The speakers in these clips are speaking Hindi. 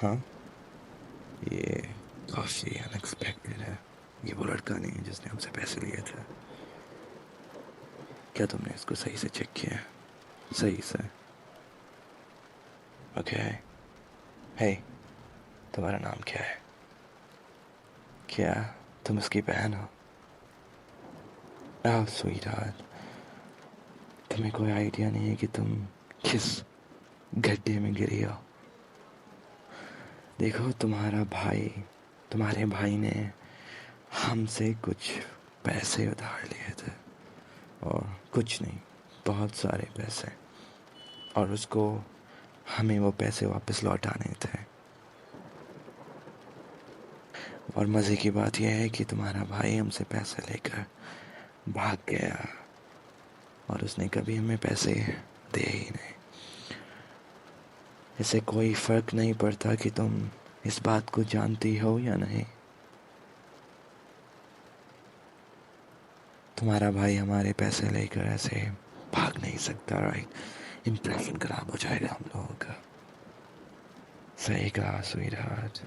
हाँ, ये काफ़ी अनएक्सपेक्टेड है। ये वो लड़का नहीं है जिसने हमसे पैसे लिए थे। क्या तुमने इसको सही से चेक किया है? सही से? ओके। हे, तुम्हारा नाम क्या है? क्या तुम उसकी बहन हो? ओह स्वीट हार्ट, तुम्हें कोई आइडिया नहीं है कि तुम किस गड्ढे में गिरी हो। देखो, तुम्हारे भाई ने हमसे कुछ पैसे उधार लिए थे, और कुछ नहीं, बहुत सारे पैसे, और उसको हमें वो पैसे वापस लौटाने थे। और मज़े की बात यह है कि तुम्हारा भाई हमसे पैसे लेकर भाग गया, और उसने कभी हमें पैसे दिए ही नहीं। इससे कोई फ़र्क नहीं पड़ता कि तुम इस बात को जानती हो या नहीं। तुम्हारा भाई हमारे पैसे लेकर ऐसे भाग नहीं सकता, राइट? इम्प्रेशन खराब हो जाएगा हम लोगों का। सही कहा स्वीट हार्ट।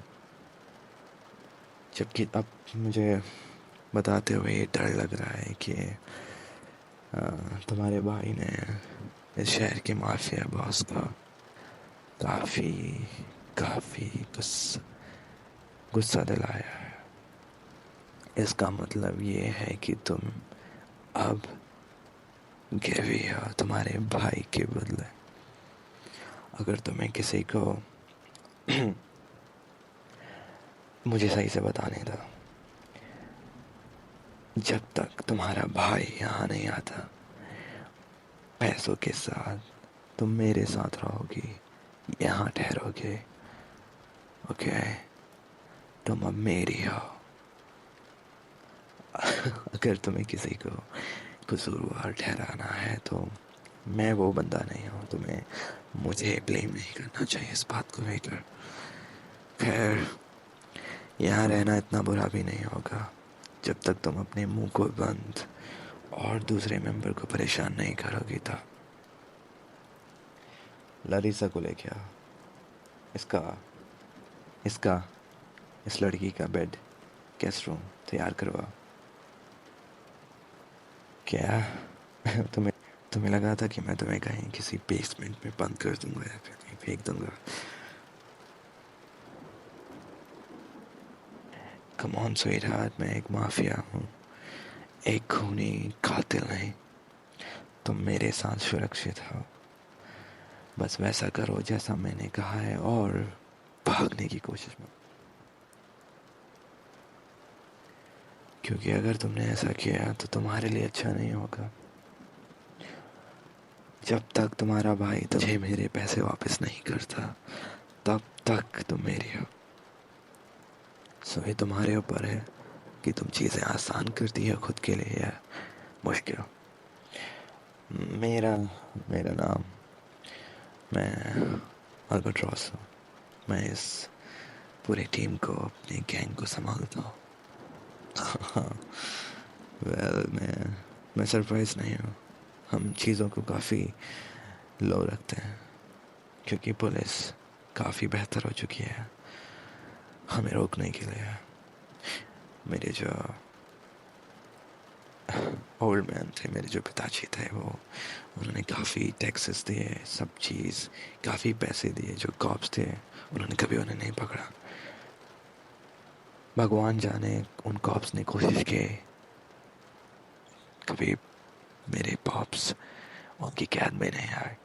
जबकि अब मुझे बताते हुए ये डर लग रहा है कि तुम्हारे भाई ने इस शहर के माफिया बॉस का काफ़ी काफ़ी गुस्सा दिलाया है। इसका मतलब ये है कि तुम अब गिरवी हो तुम्हारे भाई के बदले। अगर तुम्हें किसी को मुझे सही से बताने दो, जब तक तुम्हारा भाई यहाँ नहीं आता पैसों के साथ, तुम मेरे साथ रहोगी, यहाँ ठहरोगे। ओके? तुम अब मेरी हो। अगर तुम्हें किसी को कसूरवार ठहराना है तो मैं वो बंदा नहीं हूँ। तुम्हें मुझे ब्लेम नहीं करना चाहिए इस बात को लेकर। खैर, यहाँ रहना इतना बुरा भी नहीं होगा जब तक तुम अपने मुंह को बंद और दूसरे मेंबर को परेशान नहीं करोगी। था लरीसा को लेके आ। इसका इसका इस लड़की का बेड, गेस्ट रूम तैयार करवा। क्या तुम्हें तुम्हें लगा था कि मैं तुम्हें कहीं किसी बेसमेंट में बंद कर दूंगा या फिर कहीं फेंक दूंगा? कम ऑन स्वीट हार्ट, मैं एक माफिया हूँ, एक खूनी कातिल नहीं। तुम मेरे साथ सुरक्षित हो। बस वैसा करो जैसा मैंने कहा है, और भागने की कोशिश मत। क्योंकि अगर तुमने ऐसा किया तो तुम्हारे लिए अच्छा नहीं होगा। जब तक तुम्हारा भाई तुझे मेरे पैसे वापस नहीं करता, तब तक तुम मेरी हो। सो ये तुम्हारे ऊपर है कि तुम चीज़ें आसान करती हो खुद के लिए या मुश्किल। मेरा मेरा नाम, मैं अल्बाट्रॉस हूँ। मैं इस पूरी टीम को, अपनी गैंग को संभालता हूँ। वेल, मैं सरप्राइज नहीं हूँ। हम चीज़ों को काफ़ी लो रखते हैं, क्योंकि पुलिस काफ़ी बेहतर हो चुकी है हमें रोकने के लिए। मेरे जो ओल्ड मैन थे, मेरे जो पिताजी थे, वो उन्होंने काफ़ी टैक्सेस दिए, सब चीज़, काफ़ी पैसे दिए। जो कॉप्स थे, उन्होंने कभी उन्हें नहीं पकड़ा। भगवान जाने उन कॉप्स ने कोशिश की, कभी मेरे पॉप्स उनकी कैद में नहीं आए।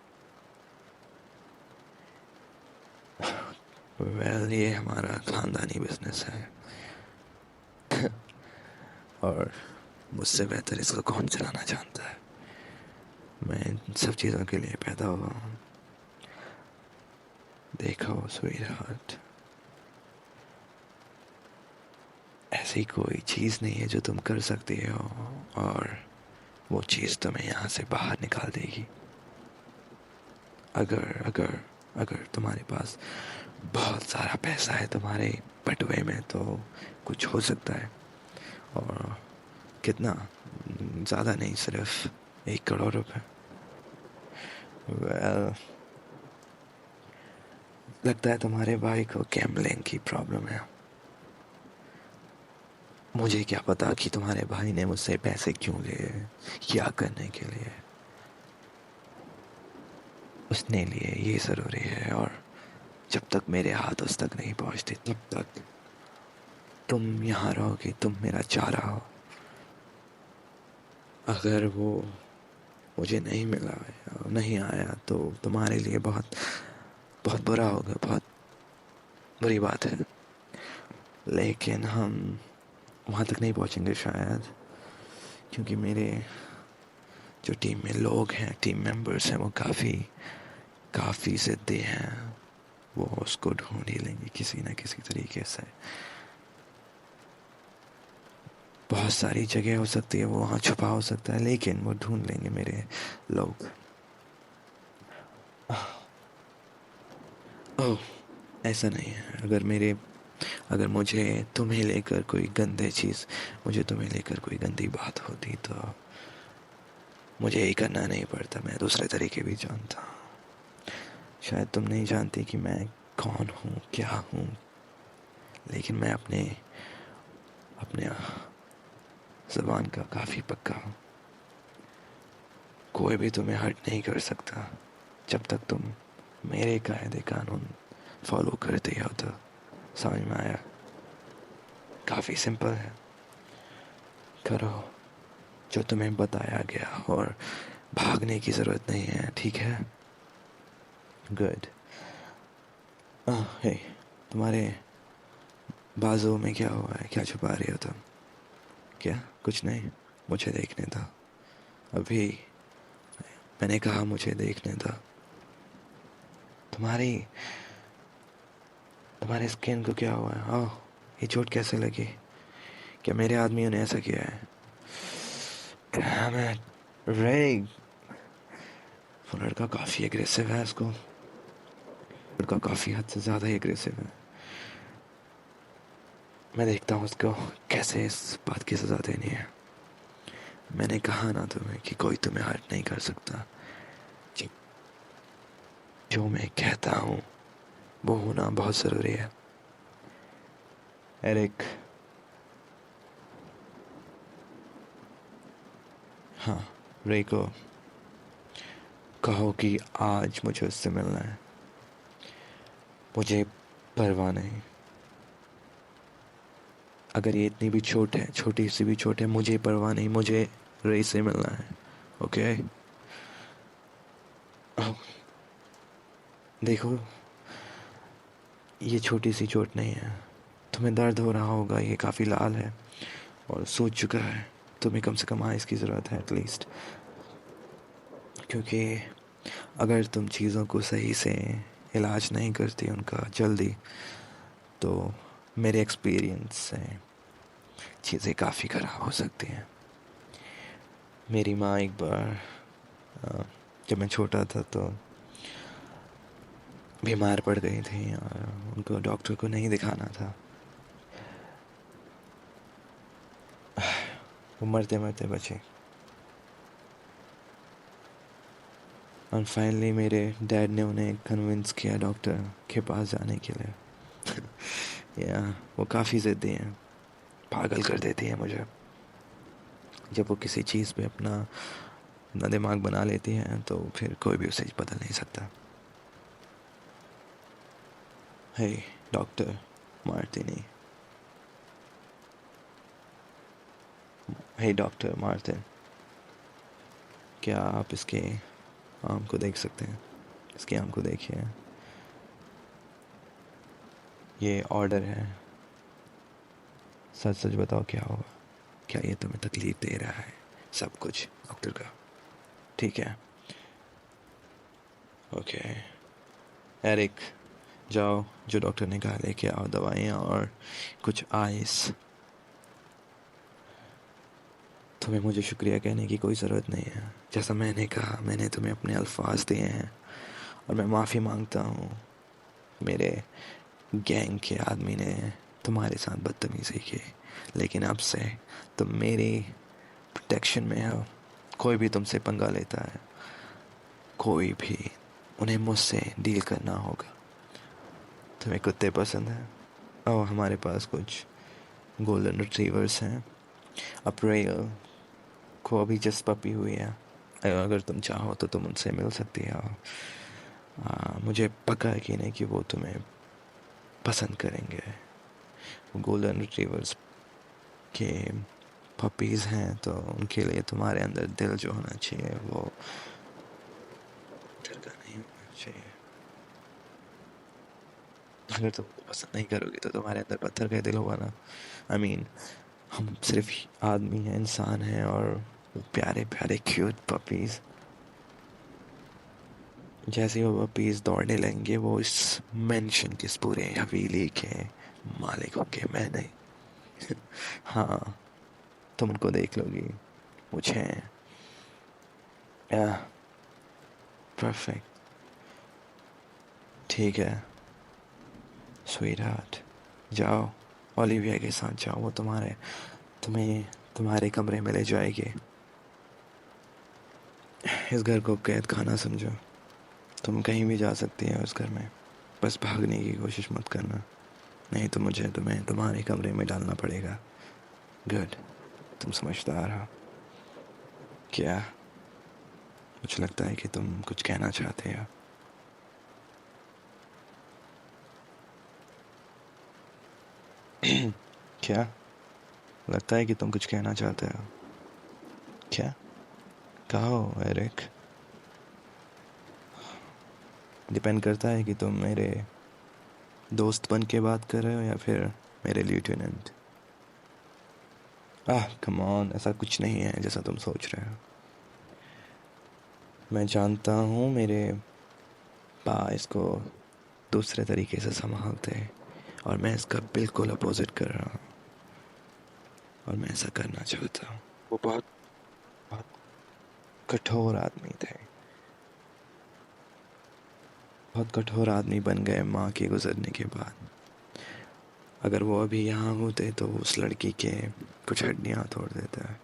वेल, ये हमारा ख़ानदानी बिजनेस है, और मुझसे बेहतर इसको कौन चलाना जानता है। मैं इन सब चीज़ों के लिए पैदा हुआ हूँ। देखो स्वीट हार्ट, ऐसी कोई चीज़ नहीं है जो तुम कर सकती हो और वो चीज़ तुम्हें यहाँ से बाहर निकाल देगी। अगर अगर अगर तुम्हारे पास बहुत सारा पैसा है तुम्हारे बटुए में, तो कुछ हो सकता है। और कितना? ज़्यादा नहीं, सिर्फ 1 करोड़ रुपए। वेल, लगता है तुम्हारे भाई को गैम्बलिंग की प्रॉब्लम है। मुझे क्या पता कि तुम्हारे भाई ने मुझसे पैसे क्यों लिए, क्या करने के लिए उसने लिए, ये ज़रूरी है। और जब तक मेरे हाथ उस तक नहीं पहुंचते तब तक तुम यहाँ रहोगे, तुम मेरा चारा हो। अगर वो मुझे नहीं मिला या नहीं आया तो तुम्हारे लिए बहुत बहुत बुरा होगा, बहुत बुरी बात है। लेकिन हम वहाँ तक नहीं पहुँचेंगे शायद, क्योंकि मेरे जो टीम में लोग हैं, टीम मेंबर्स हैं, वो काफ़ी काफ़ी ज़िद्दी हैं। वो उसको ढूंढ ही लेंगे किसी ना किसी तरीके से। बहुत सारी जगह हो सकती है, वो वहाँ छुपा हो सकता है, लेकिन वो ढूंढ लेंगे मेरे लोग। ओह, ऐसा नहीं है। अगर मुझे तुम्हें लेकर कोई गंदे चीज़, मुझे तुम्हें लेकर कोई गंदी बात होती तो मुझे यही करना नहीं पड़ता, मैं दूसरे तरीके भी जानता हूँ। शायद तुम नहीं जानती कि मैं कौन हूँ, क्या हूँ, लेकिन मैं अपने अपने ज़बान का काफ़ी पक्का हूँ। कोई भी तुम्हें हर्ट नहीं कर सकता जब तक तुम मेरे कायदे कानून फॉलो करते हो। तो समझ में आया? काफ़ी सिंपल है। करो जो तुम्हें बताया गया और भागने की ज़रूरत नहीं है, ठीक है? गुड। हे, तुम्हारे बाजू में क्या हुआ है? क्या छुपा रही हो तुम? क्या? कुछ नहीं, मुझे देखने दो। अभी मैंने कहा मुझे देखने दो। तुम्हारी तुम्हारे स्किन को क्या हुआ है? ओह, ये चोट कैसे लगी? क्या मेरे आदमियों ने ऐसा किया है? Damn it, रे, वो लड़का काफ़ी एग्रेसिव है। इसको लड़का काफ़ी हद से ज़्यादा ही एग्रेसिव है। मैं देखता हूँ उसको कैसे इस बात की सज़ा देनी है। मैंने कहा ना तुम्हें कि कोई तुम्हें हर्ट नहीं कर सकता। जो मैं कहता हूँ वो होना बहुत ज़रूरी है। एरिक, हाँ, रे को कहो कि आज मुझे उससे मिलना है। मुझे परवाह नहीं, अगर ये इतनी भी चोट है, छोटी सी भी चोट है, मुझे परवाह नहीं, मुझे रे से मिलना है। ओके? देखो, ये छोटी सी चोट नहीं है। तुम्हें दर्द हो रहा होगा, ये काफ़ी लाल है और सूज चुका है। तुम्हें कम से कम आइस की ज़रूरत है एटलीस्ट, क्योंकि अगर तुम चीज़ों को सही से इलाज नहीं करती उनका जल्दी, तो मेरे एक्सपीरियंस से चीज़ें काफ़ी ख़राब हो सकती हैं। मेरी माँ एक बार जब मैं छोटा था तो बीमार पड़ गई थी और उनको डॉक्टर को नहीं दिखाना था। वो मरते मरते बचे। और फाइनली मेरे डैड ने उन्हें कन्विंस किया डॉक्टर के पास जाने के लिए। या वो काफ़ी ज़िद्दी हैं, पागल कर देती है मुझे। जब वो किसी चीज़ पे अपना दिमाग बना लेती हैं तो फिर कोई भी उसे बदल नहीं सकता। हे डॉक्टर मार्टिनी, हे डॉक्टर मार्टिन, क्या आप इसके आम को देख सकते हैं? इसके आम को देखिए, ये ऑर्डर है। सच सच बताओ क्या होगा? क्या ये तुम्हें तकलीफ दे रहा है? सब कुछ डॉक्टर का ठीक है? ओके एरिक, जाओ, जो डॉक्टर ने कहा लेके आओ दवाइयाँ और कुछ आइस। तुम्हें मुझे शुक्रिया कहने की कोई ज़रूरत नहीं है। जैसा मैंने कहा, मैंने तुम्हें अपने अल्फाज दिए हैं और मैं माफ़ी मांगता हूँ। मेरे गैंग के आदमी ने तुम्हारे साथ बदतमीज़ी की, लेकिन अब से तुम मेरी प्रोटेक्शन में हो। कोई भी तुमसे पंगा लेता है, कोई भी, उन्हें मुझसे डील करना होगा। तुम्हें कुत्ते पसंद हैं? ओह, हमारे पास कुछ गोल्डन रिट्रीवर्स हैं। अप्रैल को अभी जस्ट पपी हुई है। अगर तुम चाहो तो तुम उनसे मिल सकती हो। मुझे पक्का यकीन है कि वो तुम्हें पसंद करेंगे। गोल्डन रिट्रीवर्स के पपीज़ हैं तो उनके लिए तुम्हारे अंदर दिल जो होना चाहिए वो पत्थर का नहीं होना चाहिए। अगर तुम पसंद नहीं करोगी तो तुम्हारे अंदर पत्थर का दिल होगा ना। आई मीन हम सिर्फ आदमी हैं, इंसान हैं, और प्यारे प्यारे क्यूट पपीज़। जैसे वो पपीज़ दौड़ने लगेंगे वो इस मेंशन के, इस पूरे हवेली के मालिक होंगे, मैं नहीं। हाँ, तुम उनको देख लोगी। मुझे परफेक्ट, ठीक है स्वीट हार्ट, जाओ ओलिविया के साथ जाओ। वो तुम्हें तुम्हारे कमरे में ले जाएगी। इस घर को कैद खाना समझो। तुम कहीं भी जा सकती हो उस घर में, बस भागने की कोशिश मत करना, नहीं तो मुझे तुम्हें तुम्हारे कमरे में डालना पड़ेगा। गुड, तुम समझदार हो। क्या? मुझे लगता है कि तुम कुछ कहना चाहते हो। क्या? लगता है कि तुम कुछ कहना चाहते हो। क्या? कहो एरिक। डिपेंड करता है कि तुम मेरे दोस्त बन के बात कर रहे हो या फिर मेरे लेफ्टिनेंट। कम ऑन, ऐसा कुछ नहीं है जैसा तुम सोच रहे हो। मैं जानता हूँ मेरे पा इसको दूसरे तरीके से संभालते हैं और मैं इसका बिल्कुल अपोजिट कर रहा हूँ और मैं ऐसा करना चाहता हूँ। वो बहुत बहुत कठोर आदमी थे, बहुत कठोर आदमी बन गए माँ के गुजरने के बाद। अगर वो अभी यहाँ होते तो उस लड़की के कुछ हड्डियाँ तोड़ देता है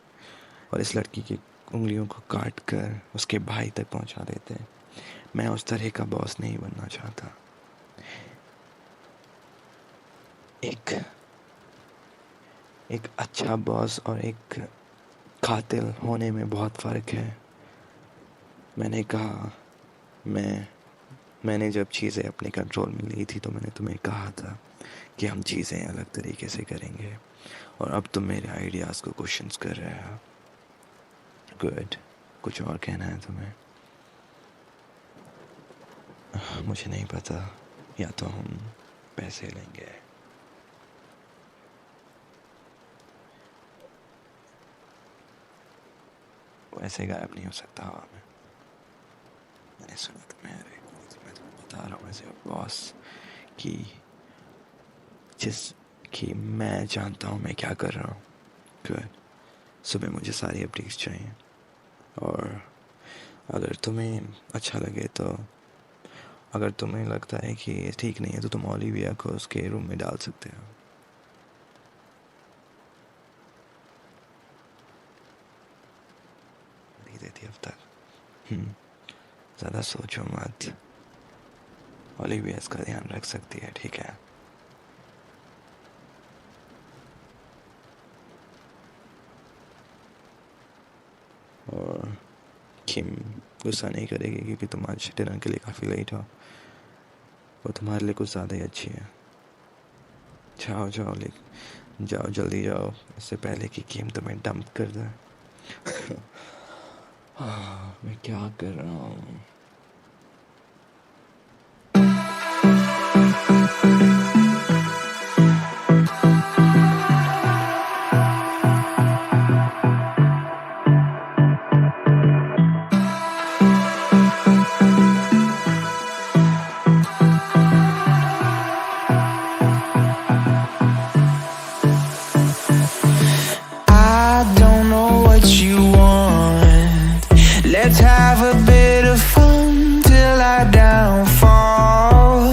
और इस लड़की की उंगलियों को काट कर उसके भाई तक पहुँचा देते। मैं उस तरह का बॉस नहीं बनना चाहता। एक अच्छा बॉस और एक कातिल होने में बहुत फ़र्क है। मैंने कहा, मैंने जब चीज़ें अपने कंट्रोल में ली थी तो मैंने तुम्हें कहा था कि हम चीज़ें अलग तरीके से करेंगे, और अब तुम मेरे आइडियाज़ को क्वेश्चंस कर रहे हो। गुड, कुछ और कहना है तुम्हें? मुझे नहीं पता, या तो हम पैसे लेंगे। वो ऐसे गायब नहीं हो सकता हवा में। मैंने सुना था, मैं तुम्हें बता रहा हूँ ऐसे बॉस कि मैं जानता हूँ मैं क्या कर रहा हूँ। गुड, सुबह मुझे सारी अपडेट्स चाहिए, और अगर तुम्हें अच्छा लगे तो, अगर तुम्हें लगता है कि ठीक नहीं है तो तुम ओलिविया को उसके रूम में डाल सकते हो। नहीं देती अब तक। ज़्यादा सोचो मत, ओलिविया इसका ध्यान रख सकती है, ठीक है? और किम गुस्सा नहीं करेगी क्योंकि तुम आज डिनर के लिए काफ़ी लेट हो। वो तुम्हारे लिए कुछ ज़्यादा ही अच्छी है। जाओ जाओ जल्दी जाओ, इससे पहले कि किम तुम्हें डंप कर दे। मैं क्या कर रहा हूँ? Let's have a bit of fun till I downfall.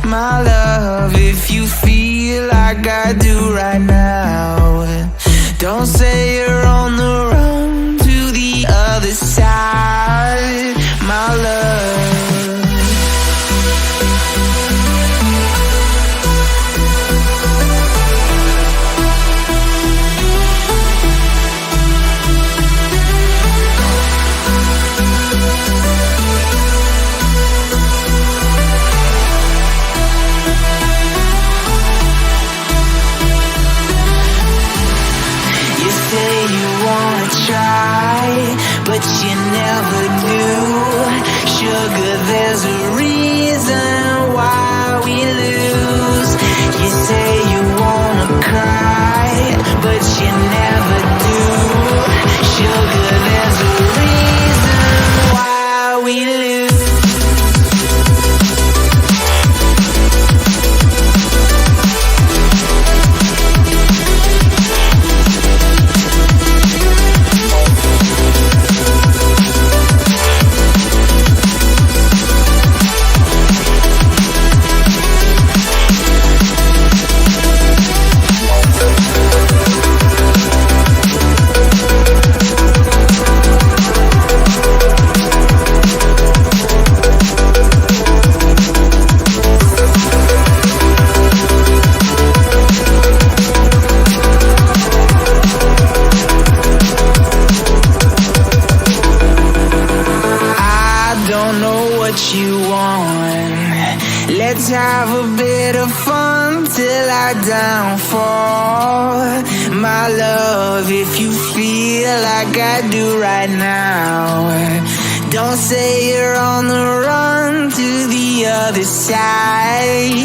My love, if you feel like I do right now, don't say you're on the run to the other side. My love, have a bit of fun till I downfall. My love, if you feel like I do right now, don't say you're on the run to the other side.